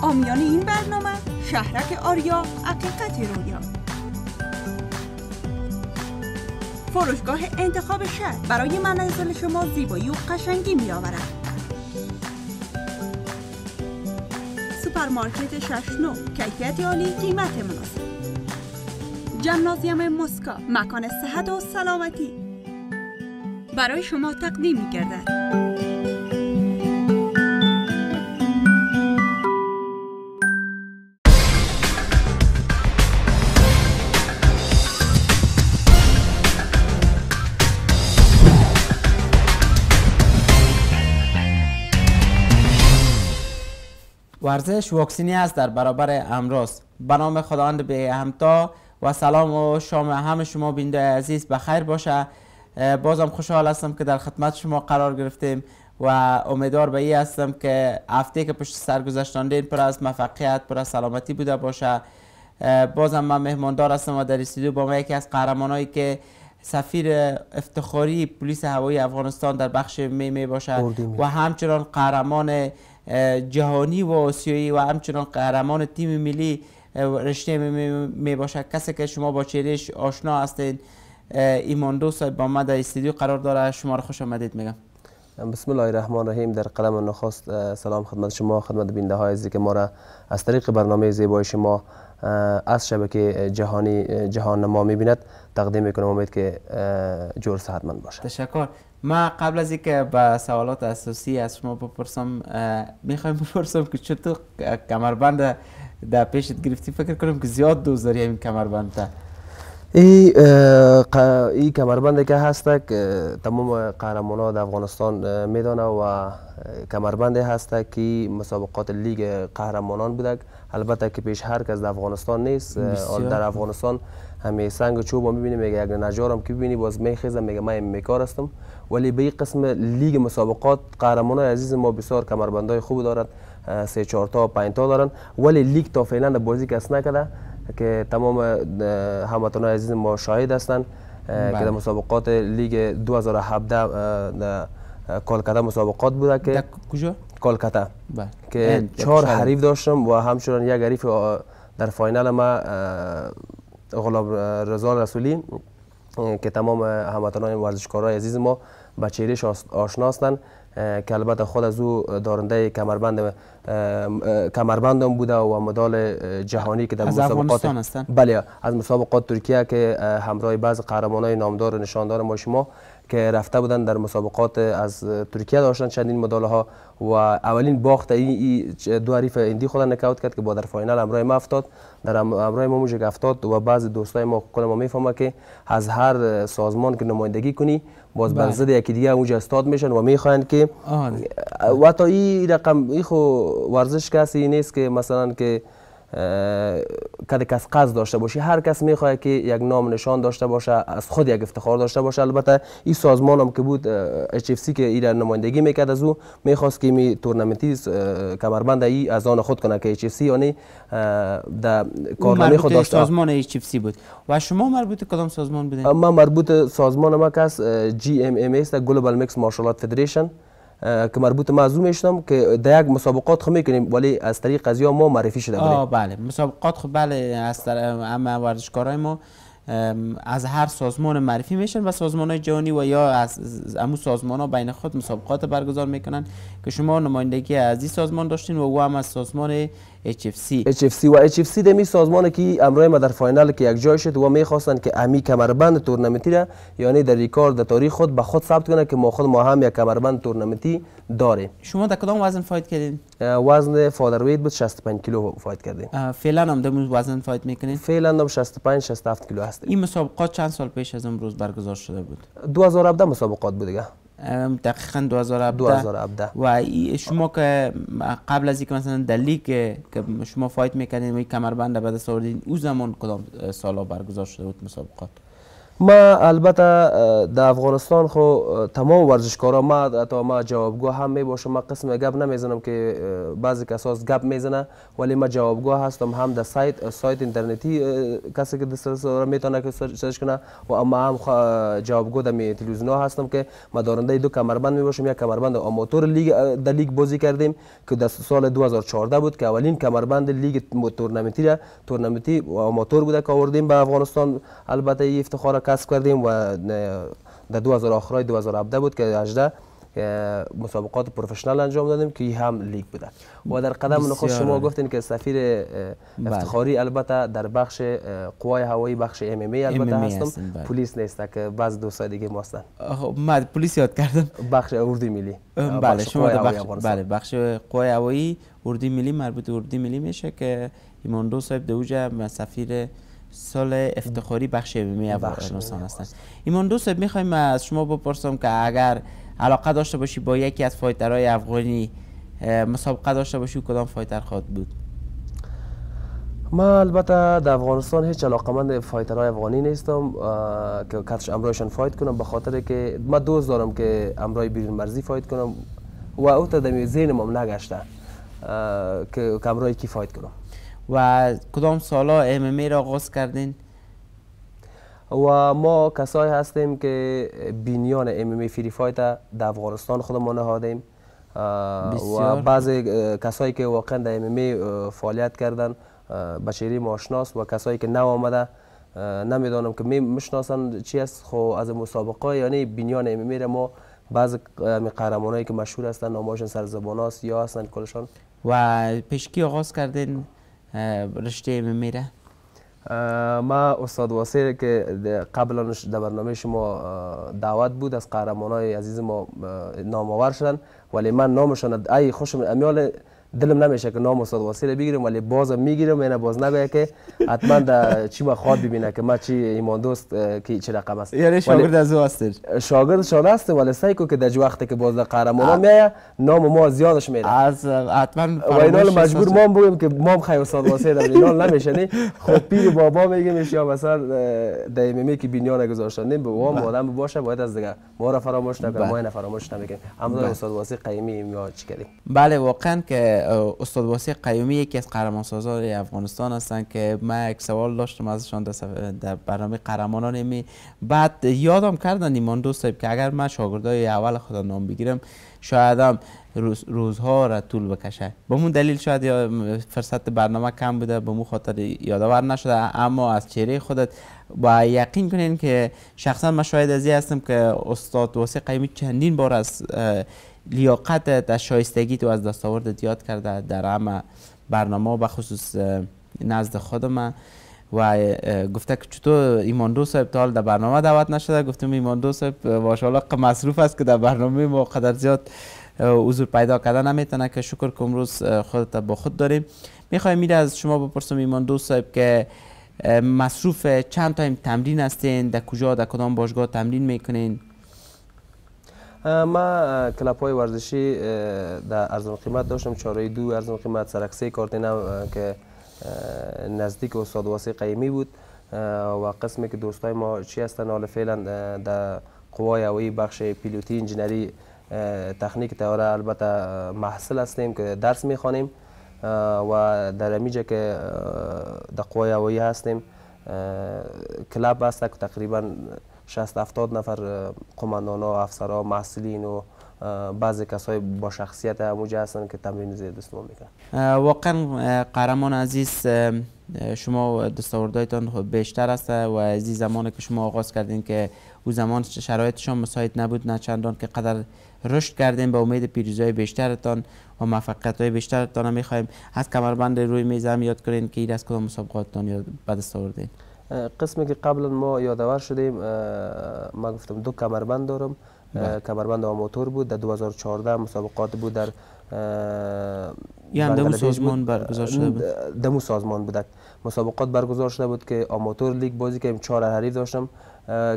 آمیان این برنامه شهرک آریا حقیقت رویا. فروشگاه انتخاب شهر برای منزل شما زیبایی و قشنگی می آورد. سوپرمارکت ششنو، کیفیت عالی، قیمت مناسب. جمنازیوم مسکا، مکان صحت و سلامتی برای شما تقدیم می گردد. ورزش واکسینی است در برابر امراض. به نام خداوند بی همتا و سلام و شام همه شما بیننده عزیز بخیر باشه. بازم خوشحال هستم که در خدمت شما قرار گرفتیم و امیدوار به این هستم که هفته که پشت سر گذشتاندین پر از موفقیت، پر از سلامتی بوده باشه. بازم من مهماندار هستم و در استودیو با ما یکی از قهرمانایی که سفیر افتخاری پلیس هوایی افغانستان در بخش می باشه و همچنان قهرمان جهانی و آسیایی و همچنان قهرمان تیم ملی رشته می باشه. کسی که شما با چهرهش آشنا هستید، ایماندو صاحب با ما در استودیو قرار داره. شما را خوش آمدید میگم. بسم الله الرحمن الرحیم. در قلم نخست سلام خدمت شما، خدمت بیننده های عزیزی که ما را از طریق برنامه زیبای شما از شبکه جهان ما میبیند تقدیم میکنم. امید که جور صحتمند باشه. تشکر. ما قبل از اینکه به سوالات اساسی از شما بپرسم، میخوایم بپرسم که چطور کمربند در پیشت گرفتی؟ فکر کنم که زیاد دوست داری این کمربند. این کمربند که هست که تمام قهرمانان در افغانستان میدانه و کمربند هست که مسابقات لیگ قهرمانان بوده. البته که پیش هر کس در افغانستان نیست. در افغانستان همه سنگ و چوب میبینیم، میگه اگر نجارم که ببینی باز میخیزم، میگه من میکار هستم. ولی به این قسم لیگ مسابقات قهرمانان عزیز ما بسیار کمربندهای خوب دارد، 3 4 تا 5 تا دارن. ولی لیگ تا فعلا بازی کس نکرده که تمام هموطنان عزیز ما شاهد هستند که در مسابقات لیگ 2017 کلکته مسابقات بوده که کجا؟ کلکته که 4 حریف داشتم و همچنان یک حریف در فاینال ما غلام رضا رسولی که تمام هموطنان ورزشکارای عزیز ما با چهرهش آشنا هستند که البته خود از او دارنده کمربندم بوده و مدال جهانی که در مسابقات بله از مسابقات ترکیه که همراه بعض قهرمانای نامدار و نشاندار ما شما که رفته بودن در مسابقات از ترکیه داشتن چندین مدال ها و اولین باخت این دو حریف هندی خود نکاوت کرد که با در فاینال همراه ما افتاد، در همراه ما موجه افتاد و بعض دوستای ما کل ما میفهمه که از هر سازمان که نمایندگی کنی باز بر ضد یکی دیگه اونجا استاد میشن و میخواین که و تا این رقم این خو ورزش کسی نیست که مثلا که کس قصد داشته باشی. هر کس میخواد که یک نام نشان داشته باشه، از خود یک افتخار داشته باشه. البته این سازمان هم که بود HFC که این نمایندگی میکرد، از او میخواست که می تورنمنتی کمربند ای از آن خود کنه که HFC یعنی در کارنامه خود داشته. سازمان HFC بود. و شما مربوط کدام سازمان بودین؟ من مربوط سازمان ما کس GMMS Global Mixed Martial Arts Federation که مربوط موضوع میشتم که در یک مسابقات خو میکنیم ولی از طریق از ما معرفی شده بودیم. بله مسابقات خو بله از همه ورزشکارای ما از هر سازمان معرفی میشن و سازمان‌های جهانی و یا از همون سازمان‌ها بین خود مسابقات برگزار میکنن که شما نمایندگی از این سازمان داشتین و او هم از سازمان HFC و HFC دمی سازمانی که امروز ما در فاینال که یک جای شد و میخواستن که امی کمربند تورنمنتی را یعنی در ریکارد تاریخ خود به خود ثبت کنه که ما هم یک کمربند تورنمنتی داریم. شما در کدام وزن فایت کردین؟ وزن فادرویت بود، 65 کیلو فایت کردیم. فعلا هم در وزن فایت میکنین؟ فعلا هم 65 67 کیلو هستیم. این مسابقات چند سال پیش از امروز برگزار شده بود؟ 2017 مسابقات بود دیگه. دقیقاً 2017 و شما که قبل از اینکه مثلا در لیگ که شما فایت میکردین و کمربند به دست آوردین، او زمان کدام سالا برگزار شده بود مسابقات؟ ما البته در افغانستان خو تمام ورزشکارا ما جوابگو هم می باشم. ما قسم گپ نمیزنم که بعضی کساس گپ میزنه، ولی ما جوابگو هستم هم در سایت اینترنتی کسی که دست میتونه که سرچ کنه و اما هم جوابگو در تلویزیون ها هستم که ما دارنده دو کمربند می باشم. یک کمربند آماتور در لیگ بازی کردیم که در سال 2014 بود که اولین کمربند لیگ تورنمنتی آماتور بوده که آوردیم به افغانستان. البته این افتخار کسب کردیم و در 2017 بود که 18 مسابقات پروفشنال انجام دادیم که هم لیگ بوده. و در قدم نخست شما گفتین که سفیر افتخاری البته در بخش قوای هوایی بخش MMA البته هستم. پلیس نیست که بعض دوستای دیگه ما هستن. من پلیس یاد کردم. بخش اردوی ملی. بله شما در بخش قوای هوایی اردوی ملی مربوط اردوی ملی میشه که ایماندو صاحب دوجه سفیر سال افتخاری بخش MMA افغانستان هستن. ایماندو صاحب میخوایم از شما بپرسم که اگر علاقه داشته باشی با یکی از فایترهای افغانی مسابقه داشته باشی کدام فایتر خواهد بود؟ ما البته در افغانستان هیچ علاقمند فایترهای افغانی نیستم که کاتش امرایشان فایت کنم، به خاطر که ما دوست دارم که امرای بیرون مرزی فایت کنم و او تا در ذهنم هم نگشته که امرای کی فایت کنم. و کدام سالا MMA را آغاز کردین؟ و ما کسایی هستیم که بینیان MMA فری فایت در افغانستان خودمون نهادیم و بعضی کسایی که واقعا در MMA فعالیت کردن بشری ماشناس و کسایی که نو آمده نمیدانم که میشناسن چی است. خو از مسابقه یعنی بینیان MMA را ما بعضی قهرمانایی که مشهور هستن نامشون سرزبانا یا هستن کلشان. و پیشکی آغاز کردین رشته MMA را؟ ما استاد واسیر که قبلا در برنامه شما دعوت بود از قهرمانای عزیز ما نامآور شدن، ولی من نامشان ای خوشم امیال دلم نمیشه که نام استاد واسیر بگیرم، ولی بازم میگیرم. یعنی باز نگویا که حتما در چی ما خواد ببینه که ما چی ایمان دوست که چه رقم است. یعنی شاگرد از او هستید؟ شاگرد است، ولی سعی کو که در وقتی که باز قهرمانا میاد نام ما زیادش میره. از حتما و اینا مجبور ما بگیم که ما خیر استاد واسیر در اینا نمیشه نی. خب پیر بابا میگیمش یا مثلا در MMA که بینیان گذاشتن به وام آدم باشه باید از دیگه ما را فراموش نکنه، ما اینا فراموش نمیکنیم. اما استاد واسیر قیمی یا چی کردیم؟ بله واقعا که استاد واسع قیومی یکی از قهرمانسازان افغانستان هستند که من یک سوال داشتم ازشان در برنامه قهرمانان می بعد یادم کردن ایماندو صاحب که اگر من شاگردای اول خود نام بگیرم شاید هم روزها را طول بکشه. به مون دلیل شاید یا فرصت برنامه کم بوده به مون خاطر یادآور نشده، اما از چهره خودت با یقین کنین که شخصا من شاهد ازی هستم که استاد واسع قیومی چندین بار از لیاقت در شایستگی تو از دستاورد یاد کرده در همه برنامه به خصوص نزد خود من و گفته که چطور ایماندو صاحب تا حال در برنامه دعوت نشده. گفتم ایماندو صاحب ماشاءالله مصروف است که در برنامه ما قدر زیاد حضور پیدا کرده نمیتونه که شکر که امروز خودت با خود داریم. میخوایم میره از شما بپرسم ایماندو صاحب که مصروف چند تایم تمرین هستین، در کجا در کدام باشگاه تمرین میکنین؟ ما کلاب های ورزشی در ارزان قیمت داشتم، چاره دو ارزان قیمت، سرکسه کارتینم که نزدیک استاد واسع قیمی بود و قسمی که دوستای ما چی هستن حالا فعلا در قوای هوایی بخش پیلوتی انجینری تکنیک طیاره البته محصل هستیم که درس میخوانیم و در امیجا که در قوای هوایی هستیم کلاب هست که تقریبا 60-70 نفر قماندانا، افسرها، محصلین و بعضی کسای با شخصیت هموجه هستن که تمرین زیر دستمون میکنن. واقعا قهرمان عزیز شما دستاوردهایتان بیشتر است و از این زمانی که شما آغاز کردین که او زمان شرایطشان مساعد نبود نه چندان که قدر رشد کردین به امید پیروزی‌های بیشترتان و موفقیت‌های بیشترتان میخوایم از کمربند روی میز هم یاد کنین که این از کدام مسابقاتتان یاد به دست آوردین. قسمی که قبلا ما یادآور شدیم ما گفتم دو کمربند دارم. کمربند آماتور بود در 2014 مسابقات بود در یعنی دمو سازمان برگزار شده بود. دمو سازمان بود مسابقات برگزار شده بود که آماتور لیگ بازی که 4 حریف داشتم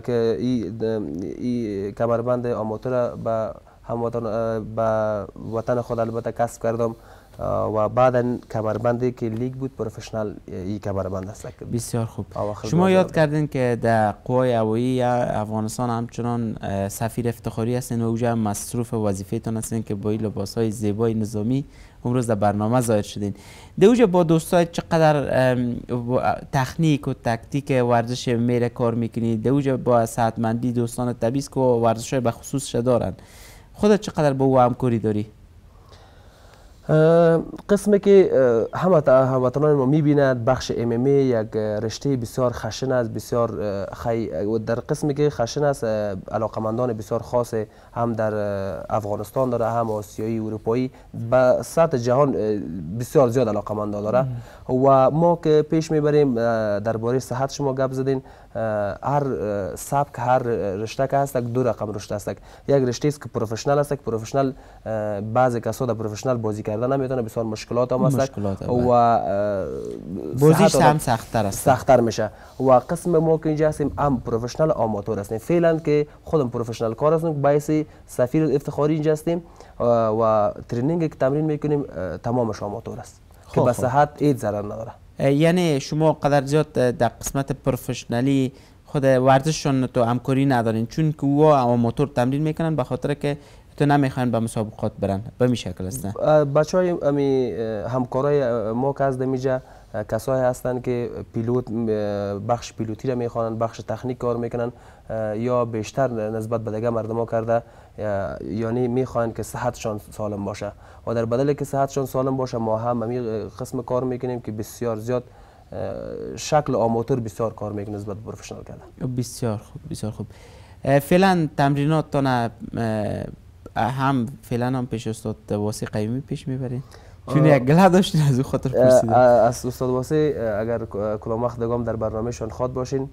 که این کمربند آماتور به هموطن به وطن خود البته کسب کردم و بعدا کمربندی که لیگ بود پروفشنال این کمربند است. بسیار خوب. شما یاد کردین که در قوای هوایی افغانستان همچنان سفیر افتخاری هستین و اونجا مصروف وظیفه‌تون هستین که با این لباس‌های زیبای نظامی امروز در برنامه ظاهر شدین. دوجه با دوستای چقدر تکنیک و تکتیک ورزش میره کار میکنید؟ دوجه با صحتمندی دوستان تبیس که ورزش‌های به خصوص دارن. خودت چقدر با او همکاری داری؟ قسمی که هموطنان ما میبیند بخش MMA یک رشته بسیار خشن است، بسیار در قسمی که خشن است علاقمندان بسیار خاص هم در افغانستان داره، هم آسیایی اروپایی، به سطح جهان بسیار زیاد علاقمندان داره. و ما که پیش میبریم درباره صحت شما گپ زدین، هر سبک هر رشته که هست دو رقم رشته است. یک رشته است که پروفشنال است، پروفشنال بعضی کسا در پروفشنال بازی کردن نمیتونه، بسیار مشکلات هم است و بازیش هم سخت‌تر میشه. و قسم ما که اینجا هستیم هم پروفشنال آماتور هستیم. فعلا که خودم پروفشنال کار هستم، باعث سفیر افتخاری اینجا هستیم و ترینینگ که تمرین میکنیم تمامش آماتور است که به صحت هیچ ضرر نداره. یعنی شما قدر زیاد در قسمت پروفشنالی خود ورزششون تو همکاری ندارین، چون که او آماتور تمرین میکنن به خاطر که تو نمیخواین به مسابقات برن. به این شکل است. بچهای همکارای ما که از دمیجا کسایی هستند که پیلوت بخش پیلوتی را میخوانند، بخش تکنیک کار میکنن یا بیشتر نسبت به دیگه مردم ها کرده، یعنی میخواین که صحتشان سالم باشه و در بدل که صحتشان سالم باشه ما هم قسم کار میکنیم که بسیار زیاد شکل آماتور بسیار کار میکنه نسبت به پروفشنال کردن. بسیار خوب، بسیار خوب. فعلا تمریناتتان هم فعلا هم پیش استاد واسی قیومی پیش میبرین؟ چون یک گله داشتین از او خاطر پرسیدم. از استاد واسی اگر کلام وقت دگام در برنامهشان خواد باشین،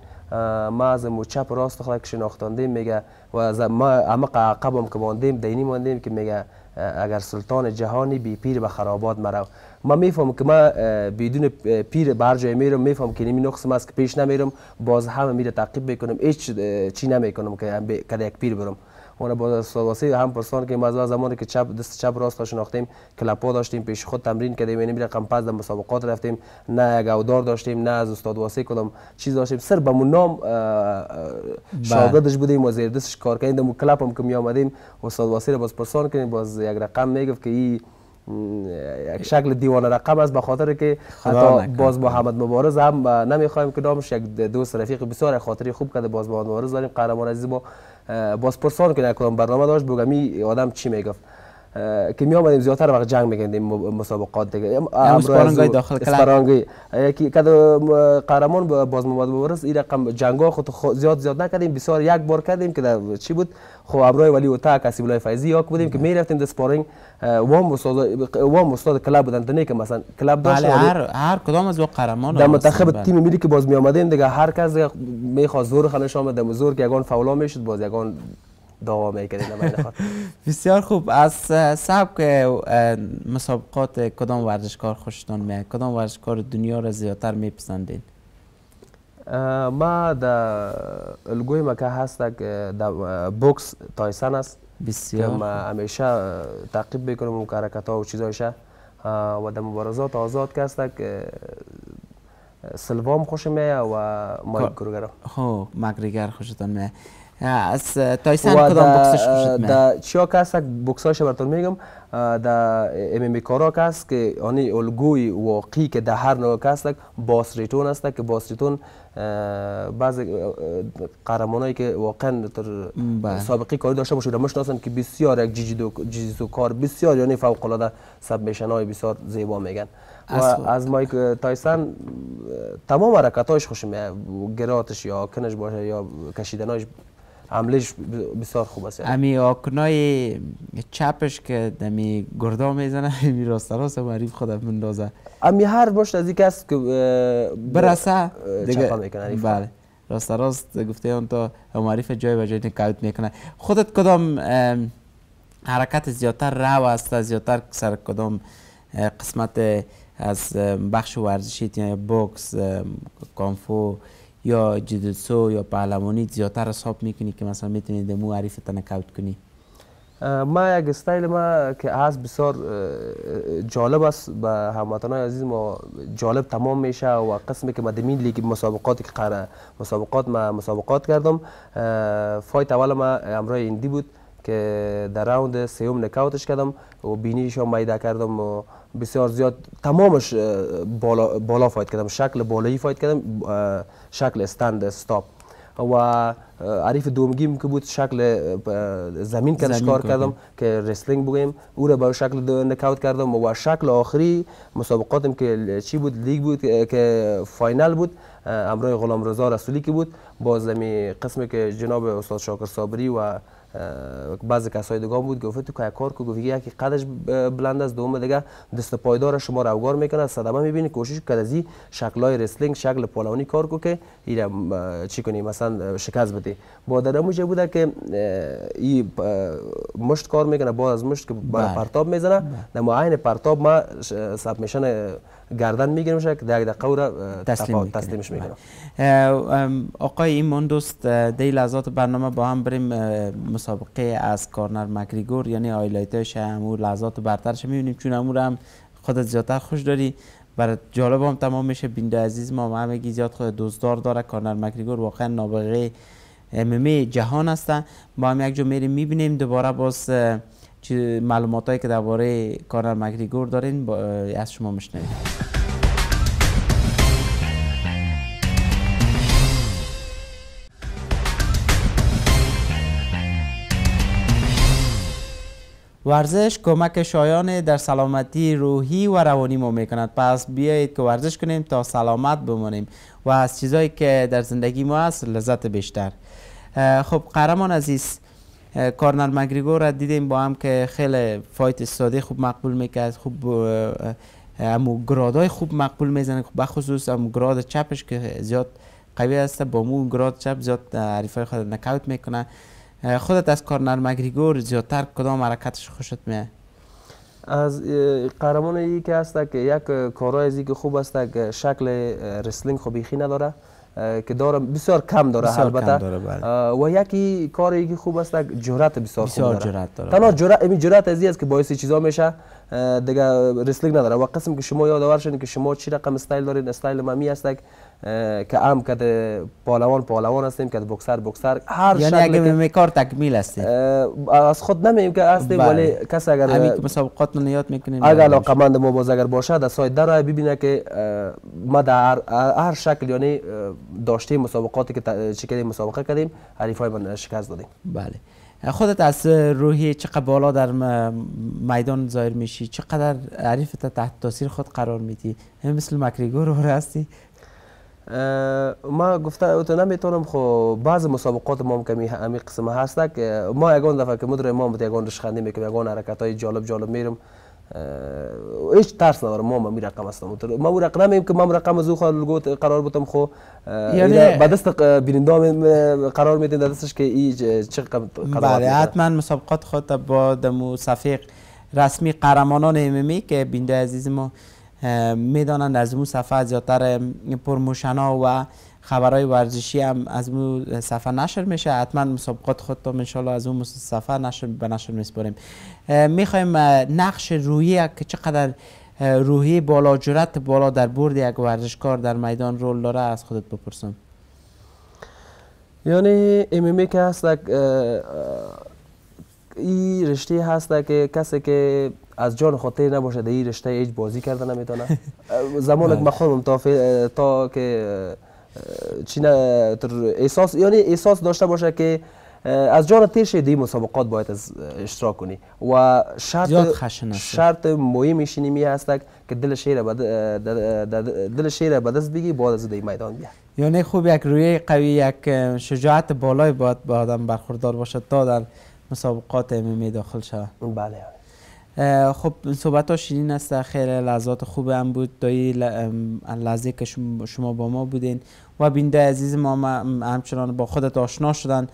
ما از مو چپ راست خود که شناختاندیم میگه و از ما عمق عقبم که ماندیم دینی ماندیم که میگه اگر سلطان جهانی بی پیر به خرابات مرو. ما میفهم که ما بدون پیر بر جای میرم، میفهم که نمی نقصم است که پیش نمیرم، باز همه میره تعقیب میکنم، هیچ چی نمیکنم که یک پیر برم. اون با سواسی هم پرسان که ما از زمانی که دست چپ راست شناختیم کلاپا داشتیم پیش خود تمرین کردیم، یعنی رقم 5 در مسابقات رفتیم، نه گودار داشتیم نه از استاد واسی کدام چیز داشتیم، سر به نام شاگردش بودیم و زیر دستش کار کردیم. کلاپ هم که می آمدیم استاد واسی را باز پرسان کردیم، باز یک رقم میگفت که این یک شکل دیوانه رقم است، به خاطر که حتی باز محمد مبارز هم نمیخوایم که نامش یک دوست رفیق بسیار خاطری خوب کرده، باز محمد مبارز داریم قهرمان عزیز ما باز پرسان که کدام برنامه داشت بگم این آدم چی میگفت که می آمدیم زیادتر وقت جنگ میکردیم مسابقات دیگه اسپارانگای داخل اسپارانگای یکی که قهرمان باز محمد مبارز این رقم جنگا خود زیاد نکردیم، بسیار یک بار کردیم که چی بود خب ابرای ولی و تا کسی بلای فیضی یا بودیم که میرفتیم در اسپارینگ وام استاد کلاب بودن دنه که مثلا کلاب داشت هر کدام از قهرمان در منتخب تیم ملی که باز می آمدیم دیگه هر کس میخواست زور خنش آمد در زور که یگان فولا میشد باز یگان دعوا میکردیم. بسیار خوب. از سبک مسابقات کدام ورزشکار خوشتون میاد؟ کدام ورزشکار دنیا را زیادتر میپسندین؟ ما در الگوی ما که هست در بوکس تایسون است، بسیار ما همیشه تعقیب میکنم اون حرکت ها و چیزایش و در مبارزات آزاد که هست سلوام خوش میاد و مایک گروگر. خب مگریگر خوشتون میاد. از تایسون کدام بوکسش خوشت میاد؟ در چیا که هست بوکساش براتون میگم، در MMA کارا که هست که آنی الگوی واقعی که در هر نوع که هست باس ریتون است که باس ریتون بعضی قهرمانایی که واقعا سابقه کاری داشته باشه میشناسن که بسیار یک جیجیدو کار بسیار یعنی فوق العاده سبمیشن های بسیار زیبا میگن و از مایک تایسون تمام حرکاتاش خوش میاد، گراتش یا کنش باشه یا کشیدناش عملش بسیار خوب است. امی آکنای چپش که دمی گردا میزنه امی راست معریف خود مندازه امی هر باشه از این کس که برسه چپا میکنه. بله راست گفته اون تا معریف جای و جای نکاوت میکنه. خودت کدام حرکت زیادتر رو است، زیادتر سر کدام قسمت از بخش ورزشی یا بوکس کانفو یا جیدوتسو یا پهلوانی زیادتر حساب میکنی که مثلا میتونی دمو عریف نکاوت کنی؟ ما یک استایل ما که از بسیار جالب است به هموطنان عزیز ما جالب تمام میشه و قسمی که مدمین لیگ مسابقاتی که مسابقات کردم فایت اول ما امرای ایندی بود که در راوند سوم نکاوتش کردم و بینیش هم میده کردم و بسیار زیاد تمامش بالا فایت کردم، شکل بالایی فایت کردم، شکل استند استاپ و عریف دومگیم که بود شکل زمین کارش کار کردم که رسلینگ بگیم او را با شکل نکاوت کردم و شکل آخری مسابقاتم که چی بود لیگ بود که فاینال بود امروی غلام رضا رسولی که بود باز می قسمی که جناب استاد شاکر صابری و بعضی کسای دیگه بود گفت تو که کار کو گفت یکی قدش بلند است دوم دیگه دست پایدار شما رو اوگار میکنه صدمه میبینی کوشش کرد از این شکلای رسلینگ شکل پولونی کار کو که اینا چی کنی مثلا شکست بده با در موجه بوده که این مشت کار میکنه بعد از مشت که پرتاب میزنه در عین پرتاب ما ساب میشن گردن میگیرم که در دقیقه او را تسلیمش میکنم. آقای ایمان دوست دی لحظات برنامه با هم بریم مسابقه از کارنر مکریگور یعنی آیلایتش همون لحظات برترش میبینیم چون همون هم خودت زیادتر خوش داری برای جالب هم تمام میشه. بینده عزیز ما همگی زیاد خود دوستدار داره. کارنر مکریگور واقعا نابغه MMA جهان هستن. با هم یک جا میریم میبینیم دوباره باز معلومات هایی که درباره کارنر مکریگور دارین از شما میشنویم. ورزش کمک شایان در سلامتی روحی و روانی ما میکند. پس بیایید که ورزش کنیم تا سلامت بمانیم و از چیزایی که در زندگی ما هست لذت بیشتر. خب قهرمان عزیز کارنر مکریگور را دیدیم با هم که خیلی فایت ساده خوب مقبول میکرد، خوب امو گرادای خوب مقبول میزنه، بخصوص امو گراد چپش که زیاد قوی است با مو گراد چپ زیاد حریفای خود نکاوت میکنه. خودت از کارنر مکریگور زیادتر کدام حرکتش خوشت میاد؟ از قهرمان ای که هست که یک کارای از که خوب است که شکل رسلینگ خوبیخی نداره که داره بسیار کم داره البته و یکی کاری که خوب است جرأت بسیار خوب داره. تنها جرأت از است که باعث چیزا میشه دیگه رسلینگ نداره و قسم که شما یادآور شدین که شما چی رقم استایل دارین. استایل ما می است که هم که پهلوان هستیم که بوکسر هر یعنی اگه می کار تکمیل هستیم از خود نمیم که هستیم ولی کس اگر همین که مسابقات نیات میکنیم اگر علاقه‌مند ما باز اگر باشه در سایت در ببینه که ما در هر شکل یعنی داشته مسابقاتی که چه کردیم مسابقه کردیم حریفای من شکست دادیم. بله. خودت از روحی چقدر بالا در میدان ظاهر میشی؟ چقدر حریفت تحت تاثیر خود قرار میدی؟ مثل مکریگور هستی؟ ما گفته تو نمیتونم خو بعض مسابقات ما که همین قسم هست که ما یگان دفعه که مدر امام یگان رشخندی میکنم یگان حرکتای جالب میرم هیچ ترس ندارم. ما می رقم هستم ما او رقم نمیم که ما رقم از او خالگوت قرار بودم خو یعنی به دست بیننده قرار میدین دستش که این چه بله حتما مسابقات خود با دمو صفحه رسمی قهرمانان MMA که بیننده عزیز ما میدانند از اون صفحه زیادتر پروموشن ها و خبرهای ورزشی هم از اون صفحه نشر میشه. حتما مسابقات خودتون ان شاء الله از اون صفحه نشر میسپاریم. میخوایم نقش روحی که چقدر روحی بالا جرأت بالا در برد یک ورزشکار در میدان رول داره از خودت بپرسم. یعنی MMA که هست این رشته هست که کسی که از جان خاطر نباشه در این رشته هیچ بازی کرده نمیتونه. زمان که من خودم تا که احساس یعنی احساس داشته باشه که از جان تیر شه دی مسابقات باید اشتراک کنی و شرط مهمش اینمی هست که دل شیر به دست بگی بعد از دی میدان بیا. یعنی خوب یک روی قوی یک شجاعت بالای باید با آدم برخوردار باشه تا در مسابقات MMA داخل شود. بله. خب صحبت ها شیرین است، خیلی لحظات خوب هم بود تا این لحظه که شما با ما بودین و بینده عزیز ما همچنان با خودت آشنا شدن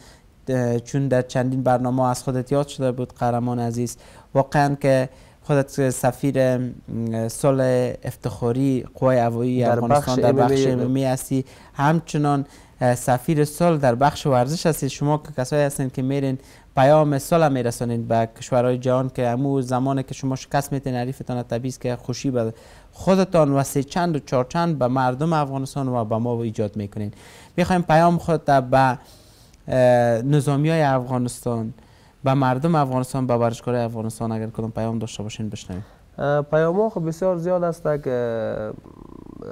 چون در چندین برنامه از خودت یاد شده بود قهرمان عزیز. واقعا که خودت سفیر سال افتخاری قوای هوایی افغانستان در بخش MMA هستی، همچنان سفیر صلح در بخش ورزش هستید. شما که کسایی هستین که میرین پیام صلح میرسونین به کشورهای جهان که امو زمانی که شما شکست میتین حریفتان، طبیعی است که خوشی به خودتان و سه چند و چهار چند به مردم افغانستان و به ما ایجاد میکنین. میخوایم پیام خود به نظامیای افغانستان، به مردم افغانستان، به ورزشکارای افغانستان اگر کدام پیام داشته باشین بشنویم. پیام ها خب بسیار زیاد است که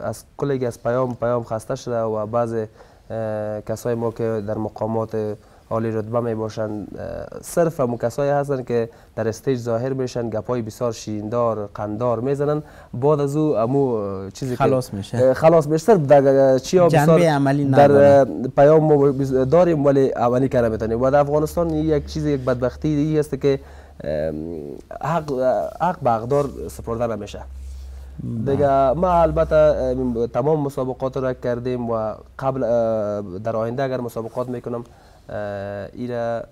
از کلی از پیام خسته شده و بعض کسای ما که در مقامات عالی رتبه می باشند صرف هم کسایی هستند که در استیج ظاهر میشن، گپای بسیار شیرین‌دار قندار میزنن، بعد از او امو چیزی خلاص میشه صرف در چیا جنبه عملی در پیام ما داریم ولی عملی کردن میتونیم. و در افغانستان یک چیزی، یک بدبختی ای است که حق به حقدار سپرده نمیشه دیگه. ما البته تمام مسابقات را کردیم و قبل در آینده اگر مسابقات میکنم ایره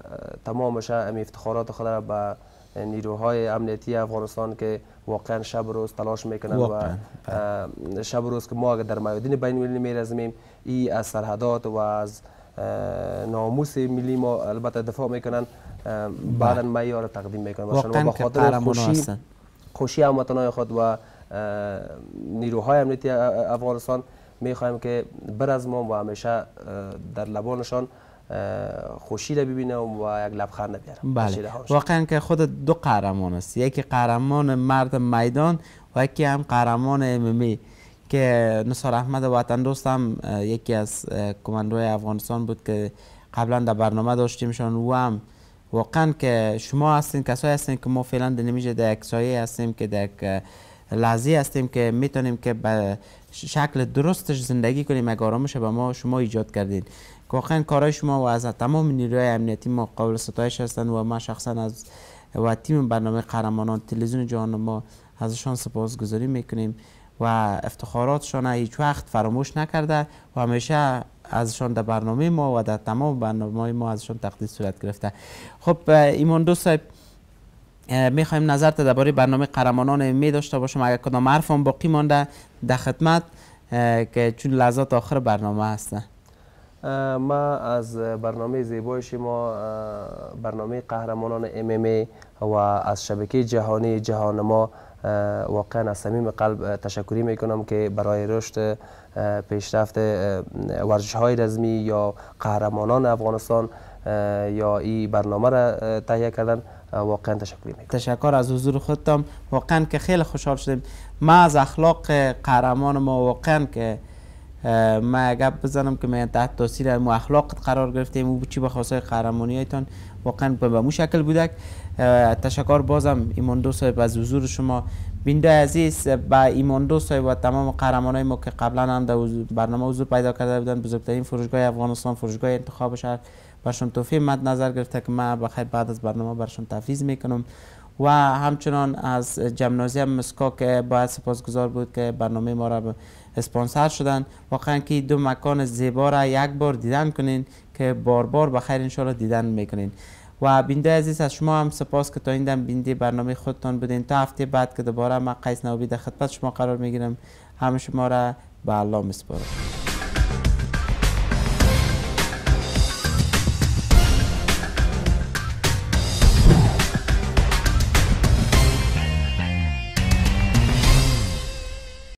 تمامش افتخارات خود را به نیروهای امنیتی افغانستان که واقعا شب و روز تلاش میکنن و شب و روز که ما در میادین بین المللی میرزمیم ای از سرحدات و از ناموس ملی ما البته دفاع میکنن، بعدا ما را تقدیم میکنن و به خاطر خوشی هموطنان خود و نیروهای امنیتی افغانستان میخوایم که برزمون و همیشه در لبانشان خوشی را ببینم و یک لبخند بیارم. بله واقعا که خود دو قهرمان است، یکی قهرمان مرد میدان و یکی هم قهرمان MMA که نثار احمد وطن دوست هم یکی از کماندوهای افغانستان بود که قبلا در برنامه داشتیمشان و هم واقعا که شما هستین کسایی هستین که ما فعلا نمیشه در یک سایه هستیم که در لحظه هستیم که میتونیم که به شکل درستش زندگی کنیم. یک آرامش به ما شما ایجاد کردین که واقعا کارهای شما و از تمام نیروهای امنیتی ما قابل ستایش هستند و ما شخصا از و تیم برنامه قهرمانان تلویزیون جهان ما ازشان سپاسگزاری میکنیم و افتخاراتشان هیچ وقت فراموش نکرده و همیشه ازشان در برنامه ما و در تمام برنامه ما ازشان تقدیر صورت گرفته. خب ایمان دوست صاحب، میخوایم نظرت درباره برنامه قهرمانان می داشته باشم. اگر کدام حرف هم باقی مانده در خدمت که چون لحظات آخر برنامه هسته. ما از برنامه زیبای شما، برنامه قهرمانان MMA و از شبکه جهانی جهان ما واقعا از صمیم قلب تشکری میکنم که برای رشد پیشرفت ورزش های رزمی یا قهرمانان افغانستان یا این برنامه را تهیه کردن. واقعا تشکر میکنم. تشکر از حضور خودتان. واقعا که خیلی خوشحال شدیم. ما از اخلاق قهرمان ما واقعا که ما گپ بزنم که ما تحت تاثیر مو اخلاق قرار گرفتیم و چی به خاصه قهرمانی هایتان واقعا به مو شکل بودک. تشکر بازم ایمان دو صاحب از حضور شما. بیننده عزیز، با ایمان دو صاحب و تمام قهرمانای ما که قبلا هم در برنامه حضور پیدا کرده بودن، بزرگترین فروشگاه افغانستان، فروشگاه انتخاب شهر، برشون توفیق مد نظر گرفته که من بخیر بعد از برنامه برشون تفویض میکنم و همچنان از جمنازیوم مسکو که باید سپاسگزار بود که برنامه ما را اسپانسر شدن. واقعا که دو مکان زیبا را یک بار دیدن کنین که بار بار بخیر انشالله دیدن میکنین. و بیننده عزیز از شما هم سپاس که تا این دم بیننده برنامه خودتان بودین. تا هفته بعد که دوباره من قیس نوبی در خدمت شما قرار میگیرم. همه شما را به الله میسپارم.